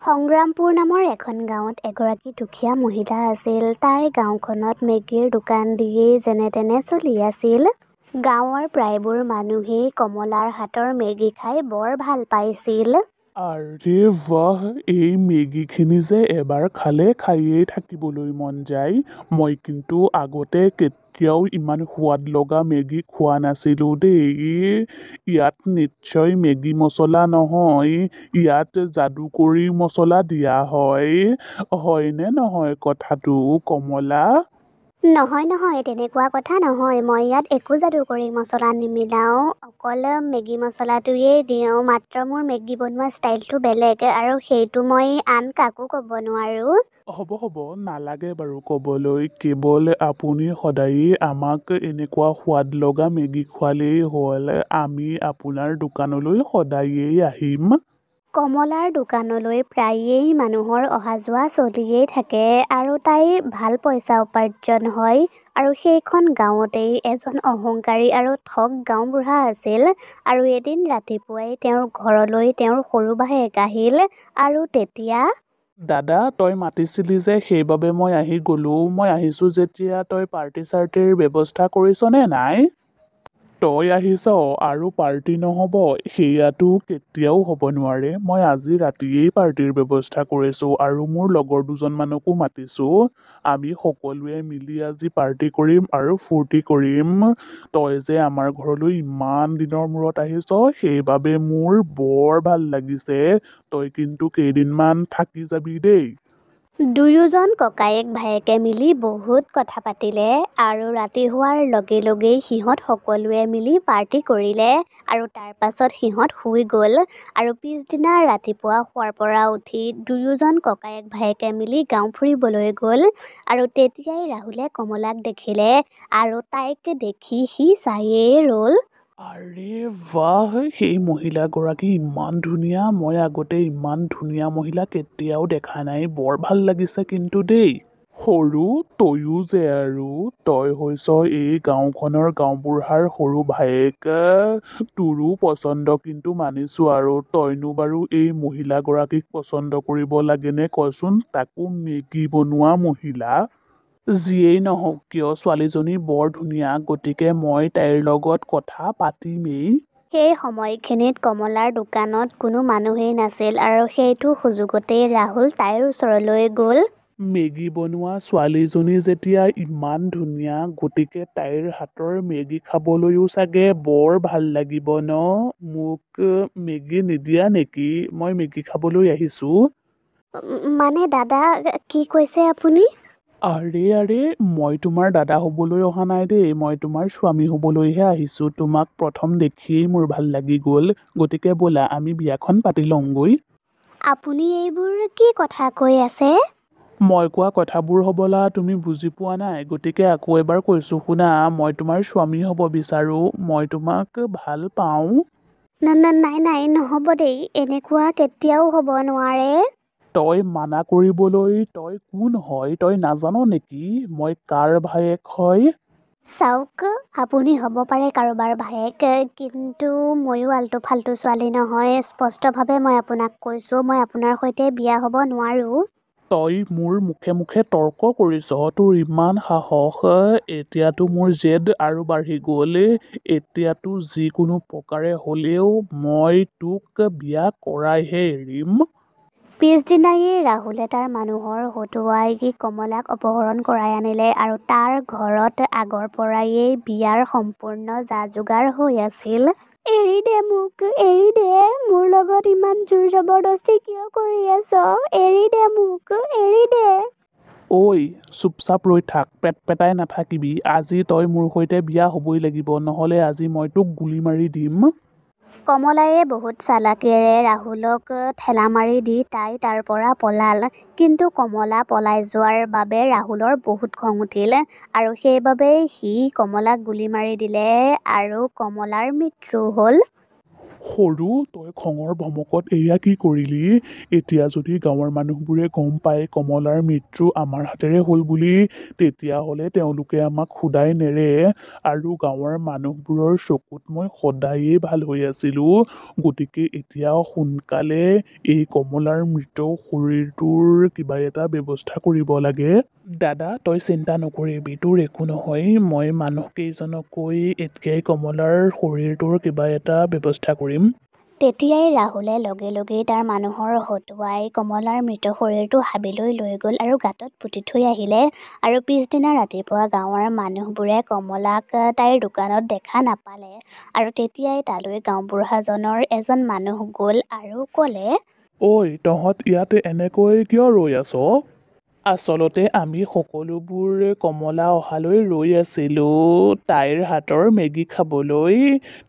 সংগ্ৰামপুৰ নামৰ এখন গাঁৱত এগৰাকী দুখীয়া মহিলা আছিল। তাই গাঁওখনত মেগীৰ দোকান দিয়েই যেনে তেনে চলি আছিল। গাঁৱৰ প্ৰায়বোৰ মানুহেই কমলাৰ হাতৰ মেগী খাই বৰ ভাল পাইছিল। আৰে বাহ, এই মেগীখিনি যে এবাৰ খালে খায়েই থাকিবলৈ মন যায়। মই কিন্তু আগতে কেতিয়াও ইমান সোৱাদ লগা মেগী খোৱা নাছিলোঁ দেই। ইয়াত নিশ্চয় মেগী মছলা নহয়, ইয়াত যাদুকৰী মছলা দিয়া হয়। হয়নে নহয় কথাটো, কমলা? নহয়, তেনেকুৱা কথা নহয়। মই ইয়াত একো যাদুকৰী মছলা নিমিলাওঁ, অকল মেগী মছলাটোৱেই দিওঁ। মাত্ৰ মোৰ মেগী বনোৱা ষ্টাইলটো বেলেগ আৰু সেইটো মই আন কাকো ক'ব নোৱাৰোঁ। হ'ব, নালাগে বাৰু ক'বলৈ। কেৱল আপুনি সদায়েই আমাক এনেকুৱা সোৱাদ লগা মেগী খোৱালেই হ'ল। আমি আপোনাৰ দোকানলৈ সদায়েই আহিম। কমলাৰ দোকানলৈ প্ৰায়েই মানুহৰ অহা যোৱা চলিয়েই থাকে আৰু তাইৰ ভাল পইচা উপাৰ্জন হয়। আৰু সেইখন গাঁৱতেই এজন অহংকাৰী আৰু ঠগ গাঁওবুঢ়া আছিল। আৰু এদিন ৰাতিপুৱাই তেওঁৰ ঘৰলৈ তেওঁৰ সৰু ভায়েক আহিল আৰু তেতিয়া দাদা, তই মাতিছিলি যে সেইবাবে মই আহি গ'লোঁ। মই আহিছোঁ যেতিয়া তই পাৰ্টি-চাৰ্টিৰ ব্যৱস্থা কৰিছনে নাই? তই আহিছ আৰু পাৰ্টি নহ'ব, সেয়াটো কেতিয়াও হ'ব নোৱাৰে। মই আজি ৰাতিয়েই পাৰ্টিৰ ব্যৱস্থা কৰিছোঁ আৰু মোৰ লগৰ দুজনমানকো মাতিছোঁ। আমি সকলোৱে মিলি আজি পাৰ্টি কৰিম আৰু ফূৰ্তি কৰিম। তই যে আমাৰ ঘৰলৈ ইমান দিনৰ মূৰত আহিছ, সেইবাবে মোৰ বৰ ভাল লাগিছে। তই কিন্তু কেইদিনমান থাকি যাবি দেই। দুয়োজন ককায়েক ভায়েকে মিলি বহুত কথা পাতিলে আৰু ৰাতি হোৱাৰ লগে লগেই সিহঁত সকলোৱে মিলি পাৰ্টি কৰিলে আৰু তাৰ পাছত সিহঁত শুই গ'ল। আৰু পিছদিনা ৰাতিপুৱা শুৱাৰ পৰা উঠি দুয়োজন ককায়েক ভায়েকে মিলি গাঁও ফুৰিবলৈ গ'ল আৰু তেতিয়াই ৰাহুলে কমলাক দেখিলে আৰু তাইক দেখি সি চায়েই ৰ'ল। আৰে বাহ, সেই মহিলাগৰাকী ইমান ধুনীয়া। মই আগতে ইমান ধুনীয়া মহিলা কেতিয়াও দেখা নাই। বৰ ভাল লাগিছে কিন্তু দেই। সৰু তয়ো যে আৰু তই হৈছ এই গাঁওখনৰ গাঁওবুঢ়াৰ সৰু ভায়েক। তোৰো পচন্দ কিন্তু মানিছোঁ আৰু তইনো বাৰু এই মহিলাগৰাকীক পচন্দ কৰিব লাগেনে কচোন, তাকো মেগী বনোৱা মহিলা। যিয়েই নহওক কিয় ছোৱালীজনী বৰ ধুনীয়া, গতিকে মই তাইৰ লগত কথা পাতিমেই। সেই সময়খিনিত কমলাৰ দোকানত কোনো মানুহেই নাছিল আৰু সেইটো সুযোগতেই ৰাহুল তাইৰ ওচৰলৈ গ'ল। মেগী বনোৱা ছোৱালীজনী যেতিয়া ইমান ধুনীয়া, গতিকে তাইৰ হাতৰ মেগী খাবলৈও চাগে বৰ ভাল লাগিব ন? মোক মেগী নিদিয়া নেকি? মই মেগী খাবলৈ আহিছোঁ। মানে দাদা, কি কৈছে আপুনি? আৰে, মই তোমাৰ দাদা হ'বলৈ অহা নাই দেই। মই তোমাৰ স্বামী হ'বলৈহে আহিছোঁ। তোমাক প্ৰথম দেখিয়েই মোৰ ভাল লাগি গ'ল। গতিকে ব'লা আমি বিয়াখন পাতি লওঁগৈ। আপুনি এইবোৰ কি কথা কৈ আছে? মই কোৱা কথাবোৰ হ'বলা তুমি বুজি পোৱা নাই। গতিকে আকৌ এবাৰ কৈছোঁ শুনা, মই তোমাৰ স্বামী হ'ব বিচাৰোঁ। মই তোমাক ভাল পাওঁ। নাই, নহ'ব দেই। এনেকুৱা কেতিয়াও হ'ব নোৱাৰে। তই মানা কৰিবলৈ তই কোন হয়? তই নাজান নেকি মই কাৰ ভায়েক হয়? চাওক, আপুনি হ'ব পাৰে কাৰোবাৰ ভায়েক, কিন্তু ময়ো আল্টু ফাল্টু ছোৱালী নহয়। স্পষ্টভাৱে মই আপোনাক কৈছোঁ, মই আপোনাৰ সৈতে বিয়া হ'ব নোৱাৰোঁ। তই মোৰ মুখে মুখে তৰ্ক কৰিছ? তোৰ ইমান সাহস? এতিয়াতো মোৰ জেদ আৰু বাঢ়ি গ'ল। এতিয়াতো যিকোনো প্ৰকাৰে হ'লেও মই তোক বিয়া কৰাইহে এৰিম। পিছদিনায়েই ৰাহুলে তাৰ মানুহৰ হতুৱাই কমলাক অপহৰণ কৰাই আনিলে আৰু তাৰ ঘৰত আগৰ পৰায়েই বিয়াৰ সম্পূৰ্ণ যা-যোগাৰ হৈ আছিল। এৰি দে মোক, এৰি দে। মোৰ লগত ইমান জোৰ জবৰদস্তি কিয় কৰি আছ? এৰি দে মোক, এৰি দে। ঐ, চুপচাপ ৰৈ থাক, পেটপেটাই নাথাকিবি। আজি তই মোৰ সৈতে বিয়া হ'বই লাগিব, নহ'লে আজি মই তোক গুলি মাৰি দিম। কমলায়ে বহুত চালাকিৰে ৰাহুলক ঠেলা মাৰি দি তাই তাৰ পৰা পলাল। কিন্তু কমলা পলাই যোৱাৰ বাবে ৰাহুলৰ বহুত খং উঠিল আৰু সেইবাবেই সি কমলাক গুলি মাৰি দিলে আৰু কমলাৰ মৃত্যু হ'ল। সৰু তই খঙৰ ভমকত এয়া কি কৰিলি? এতিয়া যদি গাঁৱৰ মানুহবোৰে গম পায় কমলাৰ মৃত্যু আমাৰ হাতেৰে হ'ল বুলি, তেতিয়াহ'লে তেওঁলোকে আমাক শুদাই নেৰে। আৰু গাঁৱৰ মানুহবোৰৰ চকুত মই সদায়েই ভাল হৈ আছিলোঁ। গতিকে এতিয়া সোনকালে এই কমলাৰ মৃত শৰীৰটোৰ কিবা এটা ব্যৱস্থা কৰিব লাগে। দাদা, তই চিন্তা নকৰিবি, তোৰ একো নহয়। মই মানুহকেইজনক কৈ এতিয়াই কমলাৰ শৰীৰটোৰ কিবা এটা ব্যৱস্থা কৰিম। তেতিয়াই ৰাহুলে লগে লগেই তাৰ মানুহৰ হতুৱাই কমলাৰ মৃত শৰীৰটো হাবিলৈ লৈ গ'ল আৰু গাঁতত পুতি থৈ আহিলে। আৰু পিছদিনা ৰাতিপুৱা গাঁৱৰ মানুহবোৰে কমলাক তাইৰ দোকানত দেখা নাপালে। আৰু তেতিয়াই তালৈ গাঁওবুঢ়াজনৰ এজন মানুহ গ'ল আৰু ক'লে, ঐ, তহঁত ইয়াত এনেকৈ কিয় ৰৈ আছ? আচলতে আমি সকলোবোৰ কমলা অহালৈ ৰৈ আছিলোঁ তাইৰ হাতৰ মেগী খাবলৈ।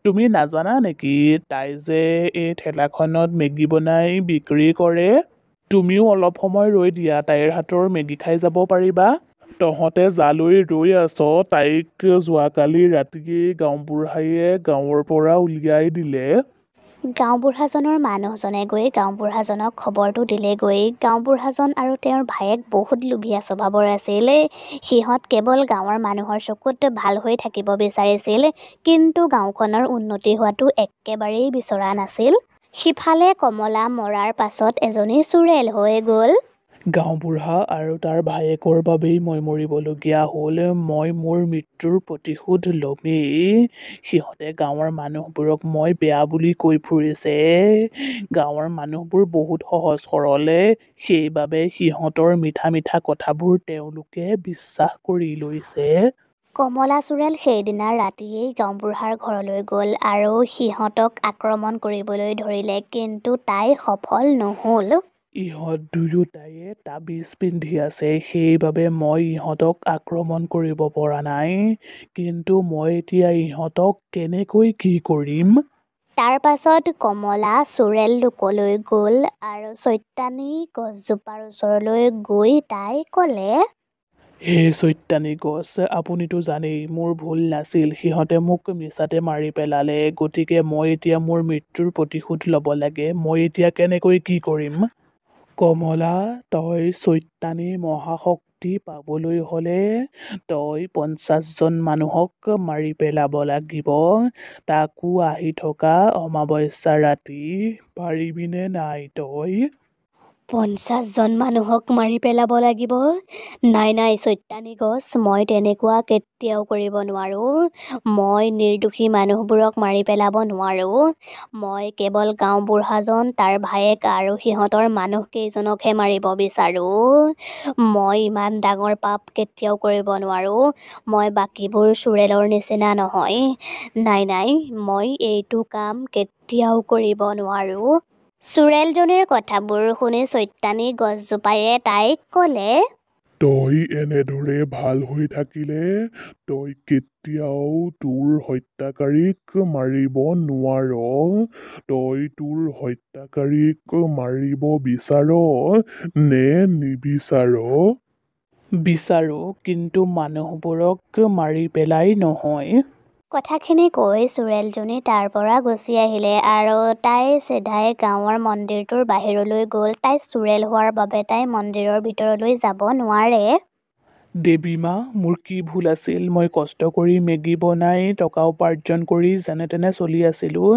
তুমি নাজানা নেকি তাই যে এই ঠেলাখনত মেগী বনাই বিক্ৰী কৰে? তুমিও অলপ সময় ৰৈ দিয়া, তাইৰ হাতৰ মেগী খাই যাব পাৰিবা। তহঁতে যালৈ ৰৈ আছ তাইক যোৱাকালি ৰাতিয়েই গাঁওবুঢ়ায়ে গাঁৱৰ পৰা উলিয়াই দিলে। গাঁওবুঢ়াজনৰ মানুহজনে গৈ গাঁওবুঢ়াজনক খবৰটো দিলেগৈ। গাঁওবুঢ়াজন আৰু তেওঁৰ ভায়েক বহুত লোভীয়া স্বভাৱৰ আছিল। সিহঁত কেৱল গাঁৱৰ মানুহৰ চকুত ভাল হৈ থাকিব বিচাৰিছিল, কিন্তু গাঁওখনৰ উন্নতি হোৱাটো একেবাৰেই বিচৰা নাছিল। সিফালে কমলা মৰাৰ পাছত এজনী চুৰেল হৈ গ'ল। গাঁওবুঢ়া আৰু তাৰ ভায়েকৰ বাবেই মই মৰিবলগীয়া হ'ল। মই মোৰ মৃত্যুৰ প্ৰতিশোধ ল'মেই। সিহঁতে গাঁৱৰ মানুহবোৰক মই বেয়া বুলি কৈ ফুৰিছে। গাঁৱৰ মানুহবোৰ বহুত সহজ সৰল, সেইবাবে সিহঁতৰ মিঠা মিঠা কথাবোৰ তেওঁলোকে বিশ্বাস কৰি লৈছে। কমলা চুৰেল সেইদিনা ৰাতিয়েই গাঁওবুঢ়াৰ ঘৰলৈ গ'ল আৰু সিহঁতক আক্ৰমণ কৰিবলৈ ধৰিলে, কিন্তু তাই সফল নহ'ল। ইহঁত দুয়োটায়ে তাবিজ পিন্ধি আছে, সেইবাবে মই ইহঁতক আক্ৰমণ কৰিব পৰা নাই। কিন্তু মই এতিয়া ইহঁতক কেনেকৈ কি কৰিম? তাৰ পাছত কমলা চুৰেল লোকলৈ গ'ল আৰু চৈতানী গছজোপাৰ ওচৰলৈ গৈ তাই ক'লে, হে চৈতানী গছ, আপুনিতো জানেই মোৰ ভুল নাছিল। সিহঁতে মোক মিছাতে মাৰি পেলালে। গতিকে মই এতিয়া মোৰ মৃত্যুৰ প্ৰতিশোধ ল'ব লাগে। মই এতিয়া কেনেকৈ কি কৰিম? কমলা, তই চৈতানী মহাশক্তি পাবলৈ হ'লে তই 50জন মানুহক মাৰি পেলাব লাগিব। তাকো আহি থকা অমাৱস্যাৰ ৰাতি। পাৰিবিনে নাই তই? 50জন মানুহক মাৰি পেলাব লাগিব? নাই নাই চৈতানী গছ, মই তেনেকুৱা কেতিয়াও কৰিব নোৱাৰোঁ। মই নিৰ্দোষী মানুহবোৰক মাৰি পেলাব নোৱাৰোঁ। মই কেৱল গাঁওবুঢ়াজন, তাৰ ভায়েক আৰু সিহঁতৰ মানুহকেইজনকহে মাৰিব বিচাৰোঁ। মই ইমান ডাঙৰ পাপ কেতিয়াও কৰিব নোৱাৰোঁ। মই বাকীবোৰ চুৰেলৰ নিচিনা নহয়। নাই নাই, মই এইটো কাম কেতিয়াও কৰিব নোৱাৰোঁ। চুৰেলজনীৰ কথাবোৰ শুনি চৈতানী গছজোপায়ে তাইক ক'লে, তই এনেদৰে ভাল হৈ থাকিলে তই কেতিয়াও তোৰ হত্যাকাৰীক মাৰিব নোৱাৰ। তই তোৰ হত্যাকাৰীক মাৰিব বিচাৰ নে নিবিচাৰ? বিচাৰো, কিন্তু মানুহবোৰক মাৰি পেলাই নহয়। কথাখিনি কৈ চুৰেলজনী তাৰ পৰা গুচি আহিলে আৰু তাই চিধাই গাঁৱৰ মন্দিৰটোৰ বাহিৰলৈ গ'ল। তাই চুৰেল হোৱাৰ বাবে তাই মন্দিৰৰ ভিতৰলৈ যাব নোৱাৰে। দেৱী মা, মোৰ কি ভুল আছিল? মই কষ্ট কৰি মেগী বনাই টকা উপাৰ্জন কৰি যেনে তেনে চলি আছিলোঁ।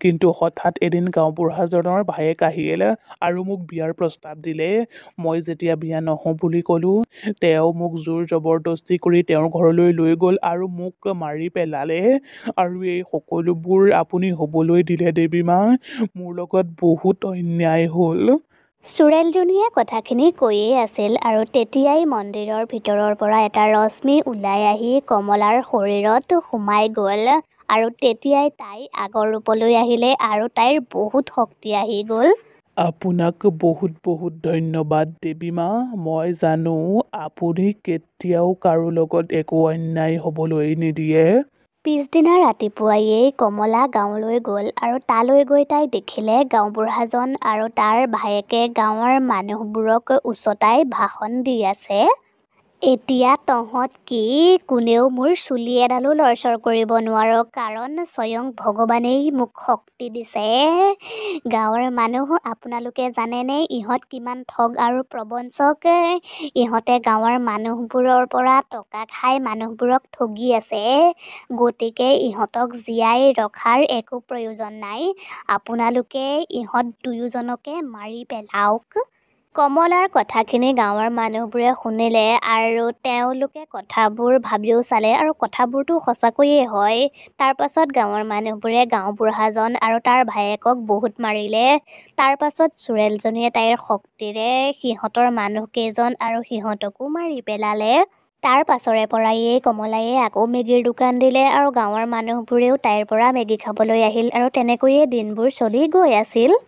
কিন্তু হঠাৎ এদিন গাঁওবুঢ়াজনৰ ভায়েক আহিল আৰু মোক বিয়াৰ প্ৰস্তাৱ দিলে। মই যেতিয়া বিয়া নহওঁ বুলি ক'লোঁ, তেওঁ মোক জোৰ জবৰদস্তি কৰি তেওঁৰ ঘৰলৈ লৈ গ'ল আৰু মোক মাৰি পেলালে। আৰু এই সকলোবোৰ আপুনি হ'বলৈ দিলে দেৱী মা। মোৰ লগত বহুত অন্যায় হ'ল। চুৰেলজনীয়ে কথাখিনি কৈয়ে আছিল আৰু তেতিয়াই মন্দিৰৰ ভিতৰৰ পৰা এটা ৰশ্মি ওলাই আহি কমলাৰ শৰীৰত সোমাই গ'ল। আৰু তেতিয়াই তাই আগৰ ৰূপলৈ আহিলে আৰু তাইৰ বহুত শক্তি আহি গ'ল। আপোনাক বহুত বহুত ধন্যবাদ দেৱী মা। মই জানো আপুনি কেতিয়াও কাৰো লগত একো অন্যায় হ'বলৈ নিদিয়ে। পিছদিনা ৰাতিপুৱায়েই কমলা গাঁৱলৈ গ'ল আৰু তালৈ গৈ তাই দেখিলে গাঁওবুঢ়াজন আৰু তাৰ ভায়েকে গাঁৱৰ মানুহবোৰক উচতাই ভাষণ দি আছে। এতিয়া তহঁত কি কোনেও মোৰ চুলি এডালো লৰচৰ কৰিব নোৱাৰ, কাৰণ স্বয়ং ভগৱানেই মোক শক্তি দিছে। গাঁৱৰ মানুহ, আপোনালোকে জানেনে ইহঁত কিমান ঠগ আৰু প্ৰবঞ্চক? ইহঁতে গাঁৱৰ মানুহবোৰৰ পৰা টকা খাই মানুহবোৰক ঠগি আছে। গতিকে ইহঁতক জীয়াই ৰখাৰ একো প্ৰয়োজন নাই। আপোনালোকে ইহঁত দুয়োজনকে মাৰি পেলাওক। কমলাৰ কথাখিনি গাঁৱৰ মানুহবোৰে শুনিলে আৰু তেওঁলোকে কথাবোৰ ভাবিও চালে আৰু কথাবোৰতো সঁচাকৈয়ে হয়। তাৰ পাছত গাঁৱৰ মানুহবোৰে গাঁওবুঢ়াজন আৰু তাৰ ভায়েকক বহুত মাৰিলে। তাৰ পাছত চোৰেলজনীয়ে তাইৰ শক্তিৰে সিহঁতৰ মানুহকেইজন আৰু সিহঁতকো মাৰি পেলালে। তাৰ পাছৰে পৰাই কমলায়ে আকৌ মেগীৰ দোকান দিলে আৰু গাঁৱৰ মানুহবোৰেও তাইৰ পৰা মেগী খাবলৈ আহিল আৰু তেনেকৈয়ে দিনবোৰ চলি গৈ আছিল।